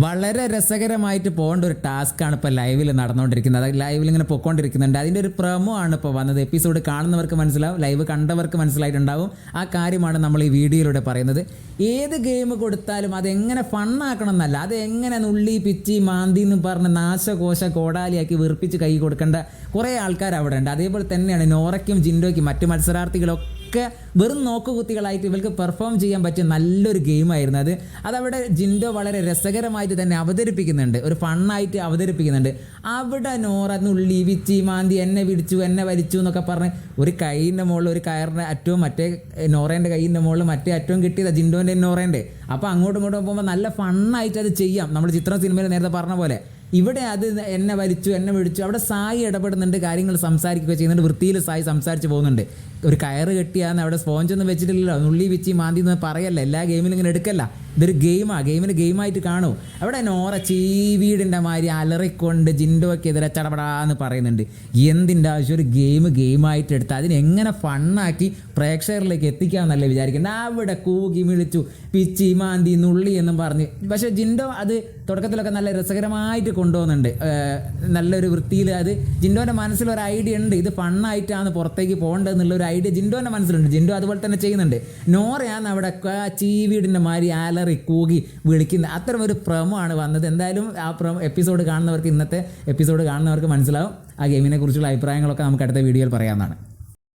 വളരെ രസകരമായിട്ട് പോകേണ്ട ഒരു ടാസ്ക്കാണ് ഇപ്പോൾ ലൈവിൽ നടന്നുകൊണ്ടിരിക്കുന്നത്. അത് ലൈവിൽ ഇങ്ങനെ പൊയ്ക്കൊണ്ടിരിക്കുന്നുണ്ട്. അതിൻ്റെ ഒരു പ്രമോ ആണ് ഇപ്പോൾ വന്നത്. എപ്പിസോഡ് കാണുന്നവർക്ക് മനസ്സിലാവും, ലൈവ് കണ്ടവർക്ക് മനസ്സിലായിട്ടുണ്ടാവും. ആ കാര്യമാണ് നമ്മൾ ഈ വീഡിയോയിലൂടെ പറയുന്നത്. ഏത് ഗെയിം കൊടുത്താലും അതെങ്ങനെ ഫണ്ണാക്കണം എന്നല്ല, അത് എങ്ങനെ നുള്ളി പിച്ചി മാന്തി എന്ന് പറഞ്ഞ് നാശകോശ കോടാലിയാക്കി വെറുപ്പിച്ച് കൈ കൊടുക്കേണ്ട കുറേ ആൾക്കാർ അവിടെ ഉണ്ട്. അതേപോലെ തന്നെയാണ് നോറയ്ക്കും ജിൻഡോയ്ക്കും മറ്റു മത്സരാർത്ഥികളൊക്കെ വെറും നോക്കുകുത്തികളായിട്ട് ഇവർക്ക് പെർഫോം ചെയ്യാൻ പറ്റിയ നല്ലൊരു ഗെയിമായിരുന്നു അത്. അതവിടെ ജിൻഡോ വളരെ രസകരമായിട്ട് തന്നെ അവതരിപ്പിക്കുന്നുണ്ട്, ഒരു ഫണ്ണായിട്ട് അവതരിപ്പിക്കുന്നുണ്ട്. അവിടെ നോറ നുള്ളി വിച്ചി മാന്തി എന്നെ പിടിച്ചു എന്നെ വലിച്ചു എന്നൊക്കെ പറഞ്ഞ് ഒരു കൈയിൻ്റെ മുകളിൽ ഒരു കയറിൻ്റെ അറ്റവും മറ്റേ നോറേൻ്റെ കൈയിൻ്റെ മുകളിൽ മറ്റേ അറ്റവും കിട്ടിയതാണ് ജിൻഡോൻ്റെ നോറേൻ്റെ. അപ്പോൾ അങ്ങോട്ടും ഇങ്ങോട്ടും പോകുമ്പോൾ നല്ല ഫണ്ണായിട്ട് അത് ചെയ്യാം. നമ്മൾ ചിത്രം സിനിമയിൽ നേരത്തെ പറഞ്ഞ പോലെ ഇവിടെ അത് എന്നെ വലിച്ചു എന്നെ പിടിച്ചു. അവിടെ സായി ഇടപെടുന്നുണ്ട്, കാര്യങ്ങൾ സംസാരിക്കുകയോ ചെയ്യുന്നുണ്ട്. വൃത്തിയിൽ സായി സംസാരിച്ച് പോകുന്നുണ്ട്. ഒരു കയറ് കെട്ടിയാന്ന് അവിടെ സ്പോഞ്ചൊന്നും വെച്ചിട്ടില്ലല്ലോ, നുള്ളി വിച്ചി മാന്തി എന്ന് പറയല്ല. എല്ലാ ഗെയിമിലും ഇങ്ങനെ എടുക്കല്ല, ഇതൊരു ഗെയിമാണ്. ഗെയിമിന് ഗെയിമായിട്ട് കാണൂ. അവിടെ നോറ ചീവീടിൻ്റെ മാതിരി അലറിക്കൊണ്ട് ജിൻഡോയ്ക്കെതിരെ ചടപടാന്ന് പറയുന്നുണ്ട്. എന്തിൻ്റെ ആവശ്യം? ഒരു ഗെയിമായിട്ട് എടുത്ത് അതിനെങ്ങനെ ഫണ്ണാക്കി പ്രേക്ഷകരിലേക്ക് എത്തിക്കാമെന്നല്ലേ വിചാരിക്കുന്നത്. അവിടെ കൂകി വിളിച്ചു പിച്ചി മാന്തി നുള്ളി എന്നും പറഞ്ഞ്. പക്ഷേ ജിൻഡോ അത് തുടക്കത്തിലൊക്കെ നല്ല രസകരമായിട്ട് കൊണ്ടുപോകുന്നുണ്ട്, നല്ലൊരു വൃത്തിയിൽ. അത് ജിൻഡോൻ്റെ മനസ്സിലൊരു ഐഡിയ ഉണ്ട്, ഇത് ഫണ്ണായിട്ടാണ് പുറത്തേക്ക് പോകേണ്ടതെന്നുള്ളൊരു ഐഡിയ ജിൻഡോൻ്റെ മനസ്സിലുണ്ട്. ജിൻഡോ അതുപോലെ തന്നെ ചെയ്യുന്നുണ്ട്. നോറയാണ് അവിടെ ചീവീടിൻ്റെ മാതിരി അലറി കൂകി വിളിക്കുന്നത്. അത്തരം ഒരു പ്രമോ ആണ് വന്നത്. എന്തായാലും ആ എപ്പിസോഡ് കാണുന്നവർക്ക്, ഇന്നത്തെ എപ്പിസോഡ് കാണുന്നവർക്ക് മനസ്സിലാവും. ആ ഗെയിമിനെ കുറിച്ചുള്ള അഭിപ്രായങ്ങളൊക്കെ നമുക്ക് അടുത്ത വീഡിയോയിൽ പറയാവുന്നതാണ്.